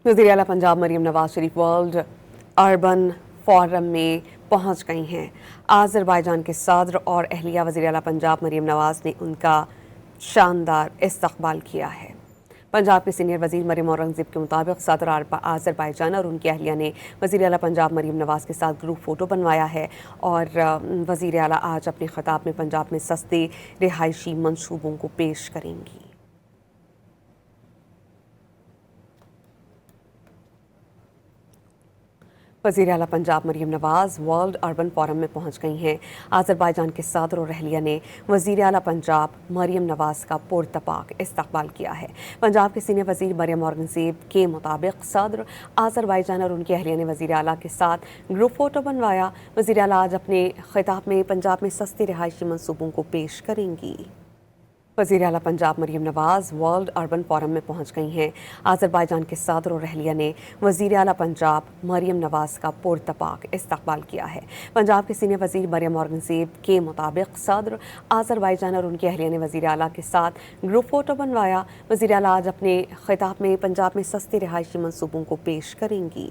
वज़ीर आला Punjab Maryam Nawaz Sharif world urban forum में पहुंच गई हैं। आज़रबाईजान के सदर और अहलिया वज़ीर आला पंजाब मरीम नवाज ने उनका शानदार इस्तकबाल किया है। पंजाब के सीनियर वज़ीर मरीम औरंगज़ेब के मुताबिक सदर आज़रबाईजान और उनकी अहलिया ने वज़ीर आला पंजाब मरीम नवाज के साथ ग्रुप फ़ोटो बनवाया है और वज़ीर आला आज अपने ख़िताब में पंजाब में सस्ते रिहायशी मंसूबों को पेश करेंगी। वज़ीर आला Punjab Maryam Nawaz world urban forum में पहुंच गई हैं। आज़रबाईजान के सदर और अहलिया ने वज़ीर आला पंजाब मरीम नवाज का पुरतपाक इस्तकबाल किया है। पंजाब के सीनियर वज़ीर मरीम औरंगज़ेब के मुताबिक सदर आज़रबाईजान और उनकी अहलिया ने वज़ीर आला के साथ ग्रुप फ़ोटो बनवाया। वज़ीर आला आज अपने ख़िताब में पंजाब में सस्ते रिहायशी मंसूबों को पेश करेंगी। वज़ीर आला Punjab Maryam Nawaz world urban forum में पहुंच गई हैं। आज़रबाईजान के सदर और अहलिया ने वज़ीर आला पंजाब मरीम नवाज का पुरतपाक इस्तकबाल किया है। पंजाब के सीनियर वज़ीर मरीम औरंगज़ेब के मुताबिक सदर आज़रबाईजान और उनकी अहलिया ने वज़ीर आला के साथ ग्रुप फ़ोटो बनवाया। वज़ीर आला आज अपने ख़िताब में पंजाब में सस्ते रिहायशी मंसूबों को पेश करेंगी।